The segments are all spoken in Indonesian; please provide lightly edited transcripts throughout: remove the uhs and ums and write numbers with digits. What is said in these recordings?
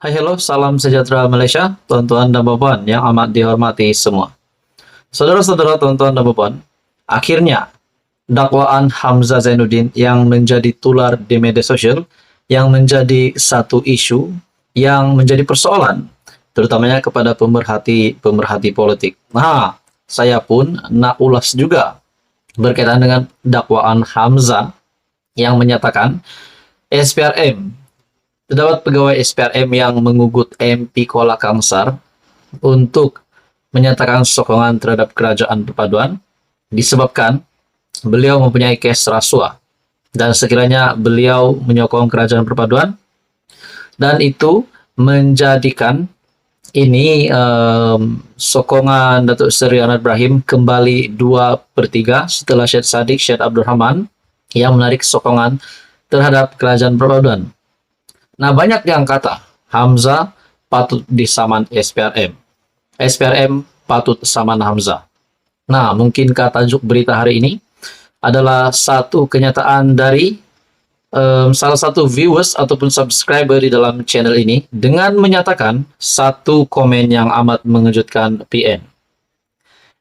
Hai, hello, salam sejahtera Malaysia, tuan-tuan dan puan yang amat dihormati semua. Saudara-saudara, tuan-tuan dan puan, akhirnya dakwaan Hamzah Zainuddin yang menjadi tular di media sosial, yang menjadi satu isu, yang menjadi persoalan, terutamanya kepada pemerhati politik. Nah, saya pun nak ulas juga berkaitan dengan dakwaan Hamzah yang menyatakan SPRM, terdapat pegawai SPRM yang mengugut MP Kuala Kangsar untuk menyatakan sokongan terhadap kerajaan perpaduan disebabkan beliau mempunyai kes rasuah dan sekiranya beliau menyokong kerajaan perpaduan dan itu menjadikan ini sokongan Datuk Seri Anwar Ibrahim kembali 2/3 setelah Syed Saddiq Syed Abdul Rahman yang menarik sokongan terhadap kerajaan perpaduan. Nah, banyak yang kata Hamzah patut disaman SPRM. SPRM patut saman Hamzah. Nah, mungkinkah tajuk berita hari ini adalah satu kenyataan dari salah satu viewers ataupun subscriber di dalam channel ini dengan menyatakan satu komen yang amat mengejutkan PN.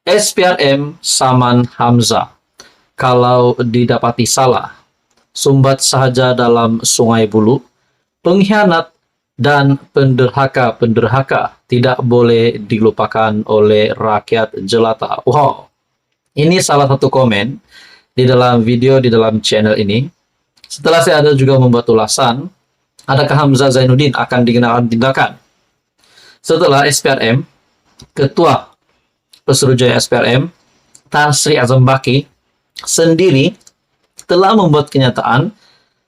SPRM saman Hamzah. Kalau didapati salah, sumbat sahaja dalam Sungai Bulu, pengkhianat dan penderhaka tidak boleh dilupakan oleh rakyat jelata. Wow, ini salah satu komen di dalam video di dalam channel ini. Setelah saya ada juga membuat ulasan, adakah Hamzah Zainuddin akan dikenakan tindakan? Setelah SPRM, Ketua Pesuruhjaya SPRM, Tan Sri Azam Baki, sendiri telah membuat kenyataan,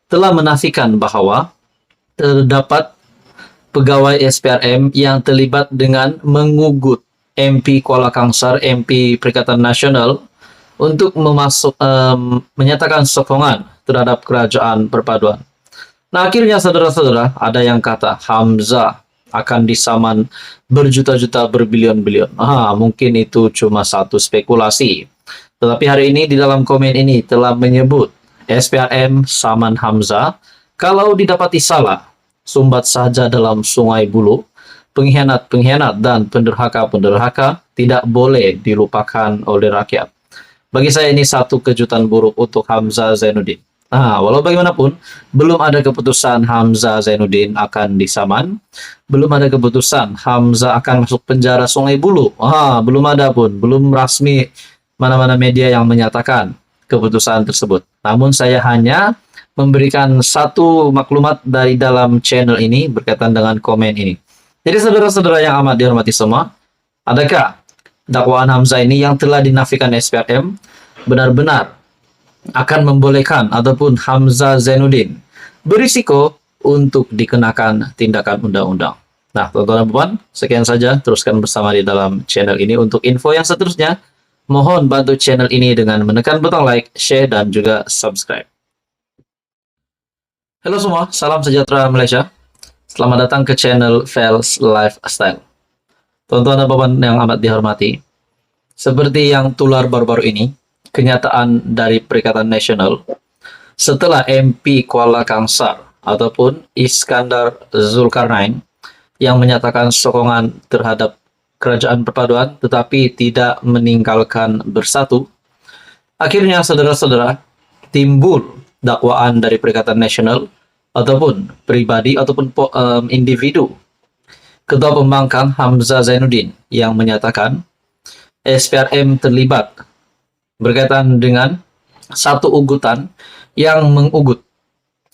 telah menafikan bahwa terdapat pegawai SPRM yang terlibat dengan mengugut MP Kuala Kangsar, MP Perikatan Nasional untuk menyatakan sokongan terhadap kerajaan perpaduan. Nah, akhirnya saudara-saudara, ada yang kata Hamzah akan disaman berjuta-juta, berbilion-bilion. Mungkin itu cuma satu spekulasi. Tetapi hari ini di dalam komen ini telah menyebut SPRM saman Hamzah kalau didapati salah, sumbat saja dalam Sungai Bulu, pengkhianat dan penderhaka tidak boleh dilupakan oleh rakyat. Bagi saya ini satu kejutan buruk untuk Hamzah Zainuddin. Walau bagaimanapun, belum ada keputusan Hamzah Zainuddin akan disaman, belum ada keputusan Hamzah akan masuk penjara Sungai Bulu. Belum ada pun, belum rasmi mana-mana media yang menyatakan keputusan tersebut. Namun saya hanya memberikan satu maklumat dari dalam channel ini berkaitan dengan komen ini. Jadi saudara-saudara yang amat dihormati semua, adakah dakwaan Hamzah ini yang telah dinafikan SPRM benar-benar akan membolehkan ataupun Hamzah Zainuddin berisiko untuk dikenakan tindakan undang-undang? Nah, teman-teman dan puan, sekian saja. Teruskan bersama di dalam channel ini untuk info yang seterusnya. Mohon bantu channel ini dengan menekan butang like, share, dan juga subscribe. Halo semua, salam sejahtera Malaysia. Selamat datang ke channel Fels Lifestyle. Tuan-tuan dan puan yang amat dihormati, seperti yang tular baru-baru ini, kenyataan dari Perikatan Nasional, setelah MP Kuala Kangsar ataupun Iskandar Zulkarnain yang menyatakan sokongan terhadap kerajaan perpaduan tetapi tidak meninggalkan bersatu, akhirnya saudara-saudara timbul dakwaan dari Perikatan Nasional ataupun pribadi ataupun individu Ketua Pembangkang Hamzah Zainuddin yang menyatakan SPRM terlibat berkaitan dengan satu ugutan yang mengugut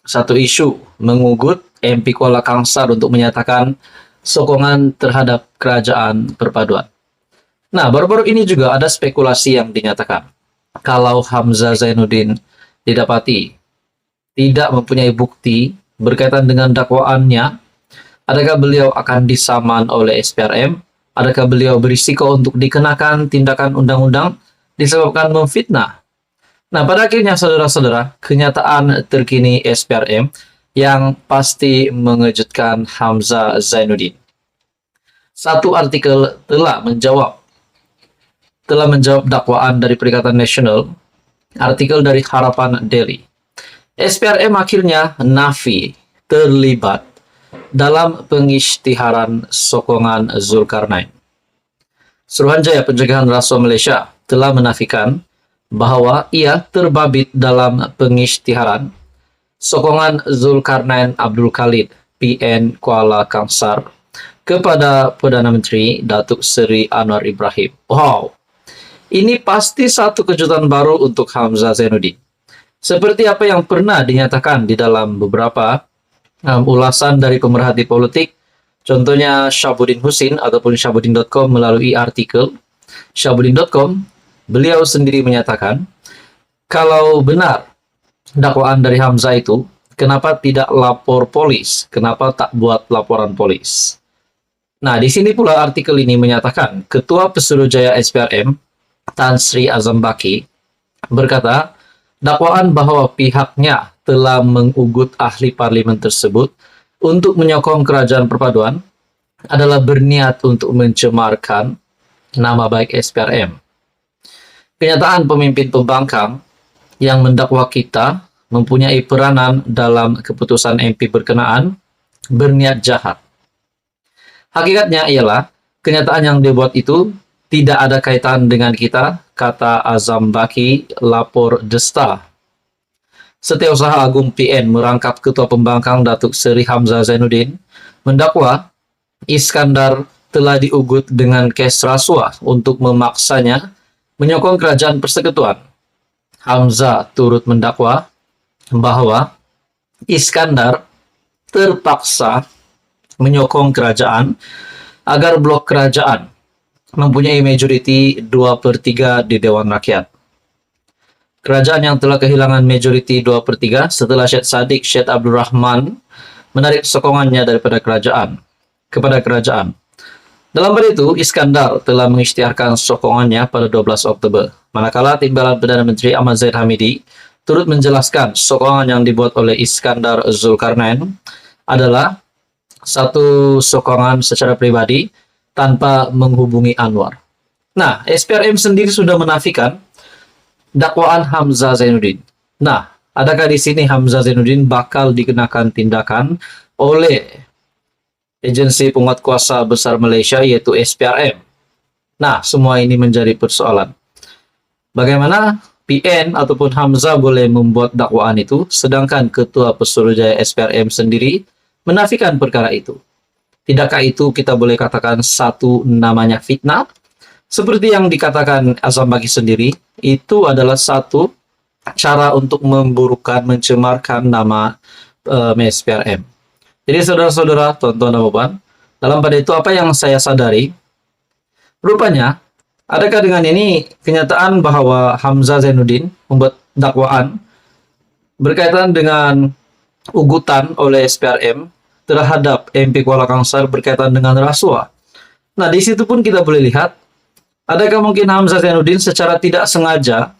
satu isu, mengugut MP Kuala Kangsar untuk menyatakan sokongan terhadap kerajaan perpaduan. Nah, baru-baru ini juga ada spekulasi yang dinyatakan kalau Hamzah Zainuddin didapati tidak mempunyai bukti berkaitan dengan dakwaannya, adakah beliau akan disaman oleh SPRM? Adakah beliau berisiko untuk dikenakan tindakan undang-undang disebabkan memfitnah? Nah, pada akhirnya saudara-saudara, kenyataan terkini SPRM yang pasti mengejutkan Hamzah Zainuddin. Satu artikel telah menjawab dakwaan dari Perikatan Nasional, artikel dari Harapan Daily. SPRM akhirnya nafi terlibat dalam pengisytiharan sokongan Zulkarnain. Suruhanjaya Pencegahan Rasuah Malaysia telah menafikan bahwa ia terbabit dalam pengisytiharan sokongan Zulkarnain Abdul Khalid, PN Kuala Kangsar, kepada Perdana Menteri Datuk Seri Anwar Ibrahim. Wow, ini pasti satu kejutan baru untuk Hamzah Zainuddin. Seperti apa yang pernah dinyatakan di dalam beberapa ulasan dari pemerhati politik, contohnya Syabuddin Husin ataupun Syabuddin.com melalui artikel Syabuddin.com, beliau sendiri menyatakan, kalau benar dakwaan dari Hamzah itu, kenapa tidak lapor polis? Kenapa tak buat laporan polis? Nah, di sini pula artikel ini menyatakan, Ketua Pesuruhjaya SPRM, Tan Sri Azam Baki, berkata, dakwaan bahwa pihaknya telah mengugut ahli parlimen tersebut untuk menyokong kerajaan perpaduan adalah berniat untuk mencemarkan nama baik SPRM. Kenyataan pemimpin pembangkang yang mendakwa kita mempunyai peranan dalam keputusan MP berkenaan berniat jahat. Hakikatnya ialah kenyataan yang dibuat itu tidak ada kaitan dengan kita, kata Azam Baki, lapor The Star. Setiausaha Agung PN merangkap Ketua Pembangkang Datuk Seri Hamzah Zainuddin mendakwa Iskandar telah diugut dengan kes rasuah untuk memaksanya menyokong kerajaan persekutuan. Hamzah turut mendakwa bahwa Iskandar terpaksa menyokong kerajaan agar blok kerajaan mempunyai majoriti 2/3 di Dewan Rakyat. Kerajaan yang telah kehilangan majoriti 2/3 setelah Syed Saddiq Syed Abdul Rahman menarik sokongannya daripada kerajaan kepada kerajaan. Dalam hal itu, Iskandar telah mengisytiharkan sokongannya pada 12 Oktober, manakala Timbalan Perdana Menteri Ahmad Zahid Hamidi turut menjelaskan sokongan yang dibuat oleh Iskandar Zulkarnain adalah satu sokongan secara pribadi tanpa menghubungi Anwar. Nah, SPRM sendiri sudah menafikan dakwaan Hamzah Zainuddin. Nah, adakah di sini Hamzah Zainuddin bakal dikenakan tindakan oleh agensi penguatkuasa besar Malaysia yaitu SPRM? Nah, semua ini menjadi persoalan. Bagaimana PN ataupun Hamzah boleh membuat dakwaan itu, sedangkan Ketua Pesuruhjaya SPRM sendiri menafikan perkara itu? Tidakkah itu kita boleh katakan satu namanya fitnah? Seperti yang dikatakan Azam Baki sendiri, itu adalah satu cara untuk memburukkan, mencemarkan nama SPRM. Jadi saudara-saudara, tuan-tuan dan puan, dalam pada itu apa yang saya sadari, rupanya, adakah dengan ini kenyataan bahwa Hamzah Zainuddin membuat dakwaan berkaitan dengan ugutan oleh SPRM terhadap MP Kuala Kangsar berkaitan dengan rasuah. Nah, di situ pun kita boleh lihat, adakah mungkin Hamzah Zainuddin secara tidak sengaja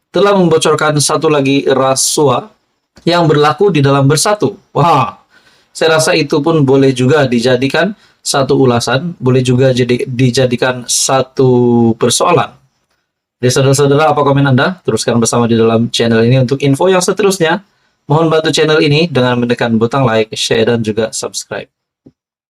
telah membocorkan satu lagi rasuah yang berlaku di dalam Bersatu. Wah, saya rasa itu pun boleh juga dijadikan satu ulasan, boleh juga dijadikan satu persoalan. Jadi saudara-saudara, apa komen Anda? Teruskan bersama di dalam channel ini untuk info yang seterusnya. Mohon bantu channel ini dengan menekan butang like, share, dan juga subscribe.